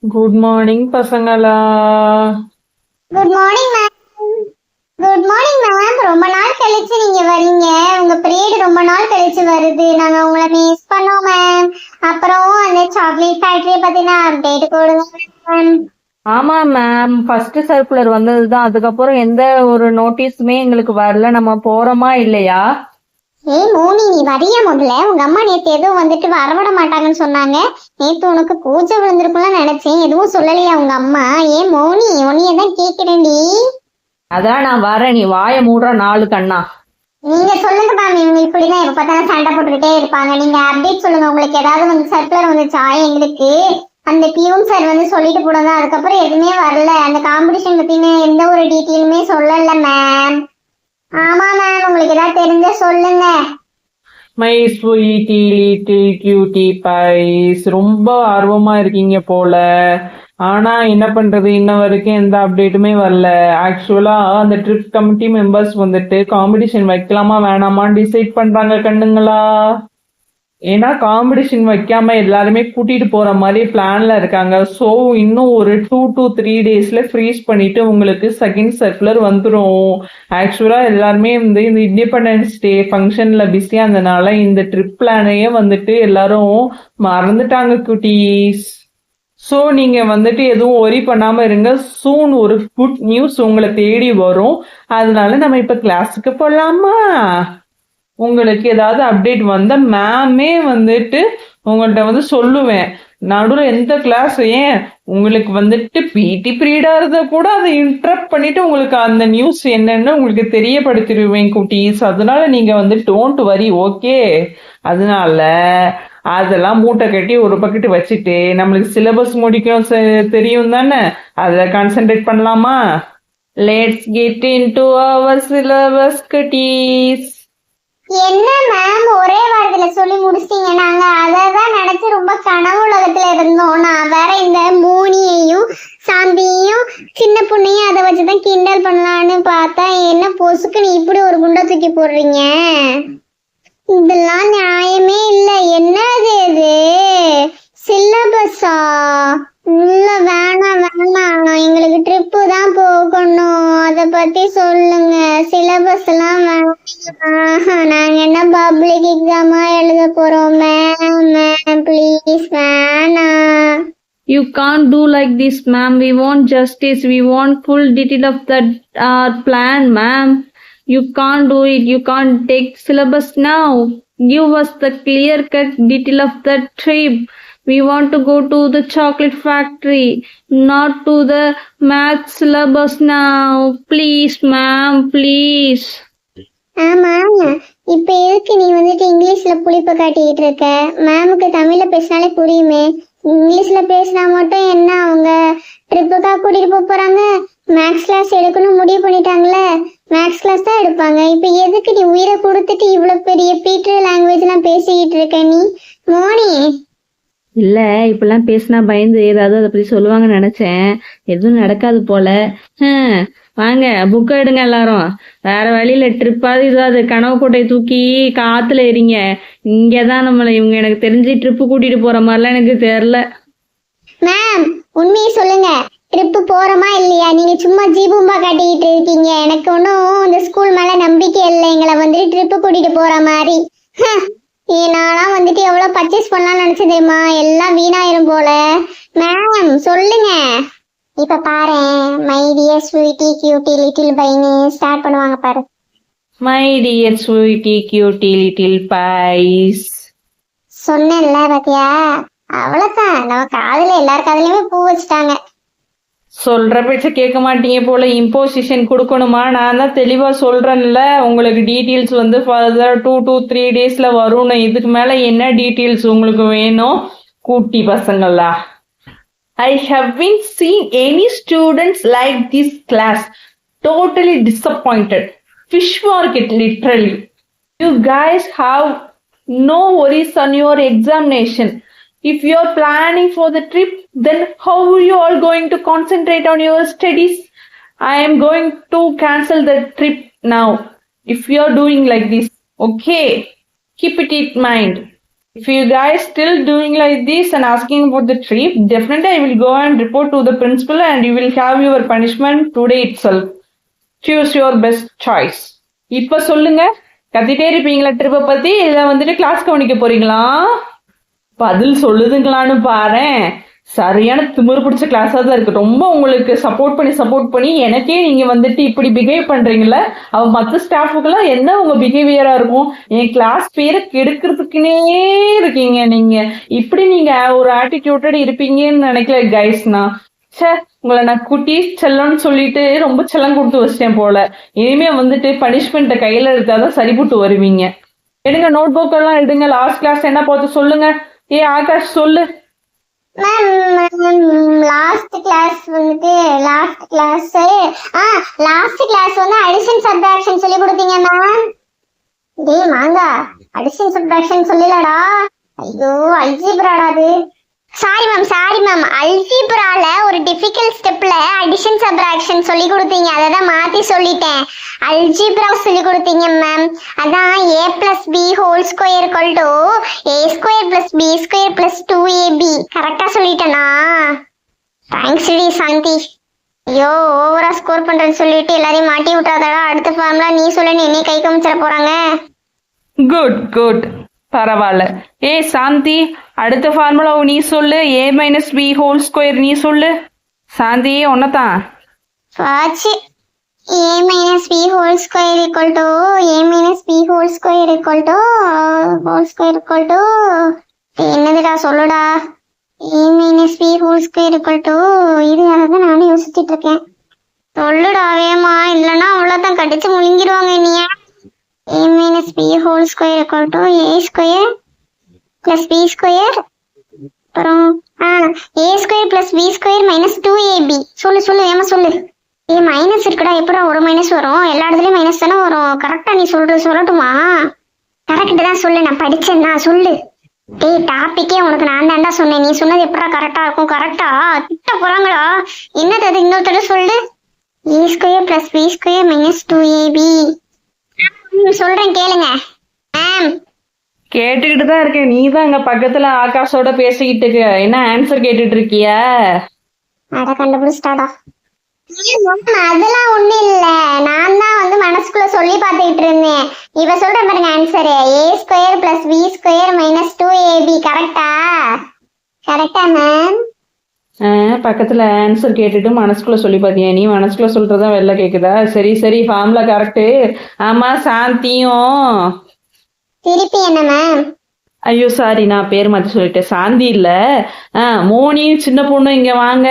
Good morning பசங்களா. Good morning ma'am. Good morning ma'am. ரொம்ப நாள் கழிச்சு நீங்க வரீங்க. உங்க பீரியட் ரொம்ப நாள் கழிச்சு வருது. நாங்க உங்களை மிஸ் பண்ணோம் மேம். அப்புறம் அந்த சாக்லேட் ஃபேக்டரி பத்தின அப்டேட் கொடுங்க மேம். ஆமா மேம், ஃபர்ஸ்ட் சர்க்குலர் வந்ததுதான். அதுக்கப்புறம் எந்த ஒரு நோட்டீஸுமே எங்களுக்கு வரல. நம்ம போறோமா இல்லையா? ஏய் மோனி, நீ வரியா? முதல்ல உங்க அம்மா நேத்து எதுவும் வந்துட்டு வரவிட மாட்டாங்கன்னு சொன்னாங்க. நேத்து உனக்கு பூஜை விழுந்திருக்கும்லாம் நினைச்சேன். எதுவும் சொல்லலையா உங்க அம்மா? ஏன் மோனி, உன்னைய தான் கேக்குறேன்டி. அதான் நான் வரேன், நீ வாய மூடுற நாலு கண்ணா. நீங்க சொல்லுங்க மேம். இவங்க இப்படிதான் எப்ப பார்த்தாலும் சண்டை போட்டுக்கிட்டே இருப்பாங்க. நீங்க அப்டேட் சொல்லுங்க. உங்களுக்கு ஏதாவது வந்து சர்க்குலர் வந்துச்சா? எங்களுக்கு அந்த பியூன் சார் வந்து சொல்லிட்டு போனதா, அதுக்கப்புறம் எதுவுமே வரல. அந்த காம்படிஷன் பத்தின எந்த ஒரு டீட்டெயிலுமே சொல்லல மேம். ஆமா மேம், உங்களுக்கு ஏதாவது தெரிஞ்ச சொல்லுங்க. மை ஸ்வீட்டி லிட்டில் கியூட்டி பைஸ், ரொம்ப ஆர்வமா இருக்கீங்க போல. ஆனா என்ன பண்றது, இன்ன வரைக்கும் எந்த அப்டேட்டுமே வரல. ஆக்சுவலா அந்த ட்ரிப் கமிட்டி மெம்பர்ஸ் வந்துட்டு காம்படிஷன் வைக்கலாமா வேணாமான்னு டிசைட் பண்றாங்க கண்ணுங்களா. ஏன்னா காம்படிஷன் வைக்காம எல்லாருமே கூட்டிட்டு போற மாதிரி பிளான்ல இருக்காங்க. ஸோ இன்னும் ஒரு 2 to 3 daysல ஃப்ரீஸ் பண்ணிட்டு உங்களுக்கு செகண்ட் சர்க்குலர் வந்துடும். ஆக்சுவலா எல்லாருமே வந்து இந்த இண்டிபெண்டன்ஸ் டே ஃபங்க்ஷன்ல பிஸியா இருந்தனால இந்த ட்ரிப் பிளானையே வந்துட்டு எல்லாரும் மறந்துட்டாங்க குட்டீஸ். ஸோ நீங்க வந்துட்டு எதுவும் ஒரி பண்ணாம இருங்க. சூன் ஒரு குட் நியூஸ் உங்களை தேடி வரும். அதனால நம்ம இப்ப கிளாஸுக்கு போலாமா? உங்களுக்கு ஏதாவது அப்டேட் வந்தா மேமே வந்துட்டு உங்கள்கிட்ட வந்து சொல்லுவேன். நடுவில் எந்த கிளாஸ், ஏன் உங்களுக்கு வந்துட்டு பிடி பீரியடா இருந்தா கூட அதை இன்டரப்ட் பண்ணிட்டு உங்களுக்கு அந்த நியூஸ் என்னன்னு உங்களுக்கு தெரியப்படுத்திடுவேன் குட்டீஸ். அதனால நீங்க வந்து டோன்ட் வரி, ஓகே? அதனால அதெல்லாம் மூட்டை கட்டி ஒரு பக்கெட் வச்சுட்டு நம்மளுக்கு சிலபஸ் முடிக்கும் தெரியும் தானே, அதை கான்சென்ட்ரேட் பண்ணலாமா? Let's get into our syllabus குட்டீஸ். என்ன மேம், ஒரே வாரத்துல சொல்லி முடிச்சிட்டீங்க. நாங்க அததான் நினைச்சு ரொம்ப கனவு உலகத்துல இருந்தோம். நான் வேற இந்த மோனியையும் சாந்தியையும் சின்ன பொண்ணையும் அதை வச்சுதான் கிண்டல் பண்ணலான்னு பார்த்தா, என்ன பொசுக்குன்னு இப்படி ஒரு குண்டை தூக்கி போடுறீங்க? இதெல்லாம் நியாயமே இல்ல. என்னது இது? சிலபஸா? இல்ல, வேணாம் வேணாம். எங்களுக்கு ட்ரிப்பு தான் போகணும். அத பத்தி சொல்லுங்க. சிலபஸ் எல்லாம் வேணாம். நாங்க என்ன பப்ளிக் எக்ஸாமா எழுத போறோம்? மேம் மேம் ப்ளீஸ் வேணாம். You can't do like this, ma'am. We want justice. We want full detail of that plan, ma'am. You can't do it. You can't take syllabus now. Give us the clear-cut detail of that trip. We want to go to the chocolate factory, not to the math syllabus now. Please, ma'am, please. ஆமா, இப்ப எதுக்கு நீ வந்துட்டு இங்கிலீஷ்ல புளிப்ப காட்டிக்கிட்டு இருக்க? மேமுக்கு தமிழ்ல பேசினாலே புரியுமே. இங்கிலீஷ்ல பேசினா மட்டும் என்ன? அவங்க ட்ரிப்புக்கா கூட்டிட்டு போறாங்க. மேக்ஸ் கிளாஸ் எடுக்கணும் முடிவு பண்ணிட்டாங்களே, மேக்ஸ் கிளாஸ் தான் எடுப்பாங்க. இப்ப எதுக்கு நீ உயிரை கொடுத்துட்டு இவ்வளவு பெரிய பீட்டர் லாங்குவேஜ் எல்லாம் பேசிக்கிட்டு இருக்க நீ மோனி? இல்ல, இப்பெல்லாம் பேசினா பயந்து ஏதாவது அதை பத்தி சொல்லுவாங்கன்னு நினைச்சேன். எதுவும் நடக்காது போல. வாங்க, புக் எடுங்க எல்லாரும். வேற வழியில ட்ரிப்பாவது இதாவது கனவு கோட்டை தூக்கி காத்துல எறிங்க. இங்கதான் நம்மள இவங்க எனக்கு தெரிஞ்சு ட்ரிப்பு கூட்டிட்டு போற மாதிரிலாம் எனக்கு தெரியல. மேம், உண்மையை சொல்லுங்க. ட்ரிப்பு போறோமா இல்லையா? நீங்க சும்மா ஜீபூம்பா காட்டிக்கிட்டு இருக்கீங்க. எனக்கு ஒன்றும் இந்த ஸ்கூல் மேல நம்பிக்கை இல்லை எங்களை வந்துட்டு ட்ரிப்பு கூட்டிட்டு போற மாதிரி. நான்லாம் வந்துட்டு எவ்வளவு பர்ச்சேஸ் பண்ணலாம்னு நினைச்சு தெரியுமா? எல்லாம் வீணாயிரும் போல. மேம் சொல்லுங்க. இப்ப பாரு, my dear sweetie cutie little bunny start பண்ணுவாங்க பாரு. My dear sweetie cutie little pies. சொன்னேன்ல பாத்தியா? அவ்வளவுதான், நம்ம காதுல எல்லார் காதுலயுமே பூ வச்சுட்டாங்க. சொல்ற பேச்ச கேட்க மாட்டீங்க போல. இம்போசிஷன் கொடுக்கணுமா? நான் தான் தெளிவா சொல்றேன்ல, உங்களுக்கு டீட்டெயில்ஸ் வந்து ஃபர்தர் 2 to 3 daysல வரும்னு. இதுக்கு மேல என்ன டீட்டெயில்ஸ் உங்களுக்கு வேணும் கூட்டி பசங்களா? I haven't seen any students like this class. Totally disappointed. Fish market, literally. You guys have no worries on your examination. If you're planning for the trip, then how are you all going to concentrate on your studies? I am going to cancel the trip now if you're doing like this. Okay? Keep it in mind. If you guys still doing like this and asking about the trip, definitely I will go and report to the principal and you will have your punishment today itself. Choose your best choice. இப்ப சொல்லுங்க, கத்திட்டே இருப்பீங்களா ட்ரிப்பை பத்தி, இல்ல வந்துட்டு class கவனிக்க போறீங்களா? பதில் சொல்லுதுங்களான்னு பாரேன். சரியான திமிரு பிடிச்ச கிளாஸா தான் இருக்கு. ரொம்ப உங்களுக்கு சப்போர்ட் பண்ணி எனக்கே நீங்க வந்துட்டு இப்படி பிஹேவ் பண்றீங்கல்ல, அவ மத்த ஸ்டாஃபுக்கெல்லாம் என்ன உங்க பிஹேவியரா இருக்கும்? என் கிளாஸ் பேரை கெடுக்கிறதுக்குனே இருக்கீங்க நீங்க. இப்படி நீங்க ஒரு ஆட்டிடியூட்டட் இருப்பீங்கன்னு நினைக்கல கைஸ்னா. சே, உங்களை நான் குட்டி செல்லம்னு சொல்லிட்டு ரொம்ப செல்லம் கொடுத்து வச்சிட்டேன் போல. இனிமே வந்துட்டு பனிஷ்மெண்ட்டை கையில எடுத்தாதான் சரிபட்டு வருவீங்க. எடுங்க, நோட் புக் எல்லாம் எடுங்க. லாஸ்ட் கிளாஸ் என்ன பார்த்து சொல்லுங்க. ஆகாஷ் சொல்லு. மேம் லாஸ்ட் கிளாஸ் வந்து அடிஷன் சப்ட்ராக்ஷன் சொல்லி கொடுத்தீங்க மேம். டேய் மாங்கா, அடிஷன் சப்ட்ராக்ஷன் சொல்லலடா. ஐயோ, அல்ஜிப்ராடா அது. சாரி மேம் அல்ஜிப்ரால ஒரு டிஃபிகல்ட் ஸ்டெப்ல அடிஷன் சப்ட்ராக்ஷன் சொல்லி கொடுத்தீங்க, அதை தான் மாத்தி சொல்லிட்டேன். அல்ஜிப்ரா சொல்லி கொடுத்தீங்க மேம். அதான் a+b² a² + b² + 2ab கரெக்டா சொல்லிட்டேனா? தேங்க்ஸ் டி சாந்தி. ஐயோ, ஓவரா ஸ்கோர் பண்றேன்னு சொல்லிட்டு எல்லாரையும் மாட்டி விட்டாதடா. அடுத்த ஃபார்ம்லாம் நீ சொல்ல, நீ என்னை கை காமிச்சிட போறாங்க. குட், பரவாயில்ல. சாந்தி, அடுத்த ஃபார்முலா நீ சொல்லு. a−b² நீ சொல்லு. சாந்தி, ஒன்னதான் வாட்சி. a−b² என்னதுடா சொல்லுடா. a−b² இது யாராவது நானும் யோசிச்சுட்டு இருக்கேன். சொல்லுடா வேமா, இல்லைன்னா அவ்வளோதான் கடிச்சு முழுங்கிடுவாங்க நீ. a−b² a² + b², அப்புறம் a² + b² - 2ab. சொல்லு ஏமா சொல்லு. மைனஸ் இருக்குடா, எப்படா ஒரு மைனஸ் வரும்? எல்லா இடத்துலயும் மைனஸ் தானே வரும். கரெக்டா நீ சொல்லட்டுமா? கரெக்ட் தான் சொல்லு, நான் படிச்சேன்னா சொல்லு. டேய், டாபிக்கே உனக்கு நான் தான்டா சொன்னேன், நீ சொன்னது எப்படா கரெக்டா இருக்கும்? கரெக்டா திட்ட போறாங்களா? என்னது அது? இன்னொருத்தர சொல்லு. a² + b² - 2ab. சொல்றேன் கேளுங்க மேம். கேட்டுக்கிட்டு தான் இருக்கேன். நீ தான் இங்க பக்கத்துல ஆகாஷோட பேசிக்கிட்டு இருக்க. என்ன ஆன்சர் கேட்டுட்டு இருக்கிய? அட கண்டுபிடிச்சிட்டாடா. அதெல்லாம் ஒண்ணு இல்ல, நான் தான் வந்து மனசுக்குள்ள சொல்லி பாத்துக்கிட்டு இருந்தேன். இவ சொல்ற பாருங்க ஆன்சர். a² + b² - 2ab கரெக்டா மேம்? பக்கத்துல ஆன்சர் கேட்டுட்டு மனசுக்குள்ள சொல்லி பாத்தியா? நீ மனசுக்குள்ள சொல்றதா வெளில கேக்குதா? சரி, ஃபார்முலா கரெக்ட். ஆமா, சாந்தியும். திருப்பி என்ன மேம்? ஐயோ சாரி, நான் பேர் மாத்தி சொல்லிட்டேன். சாந்தி இல்ல, மோனி சின்ன பொண்ணு, இங்க வாங்க.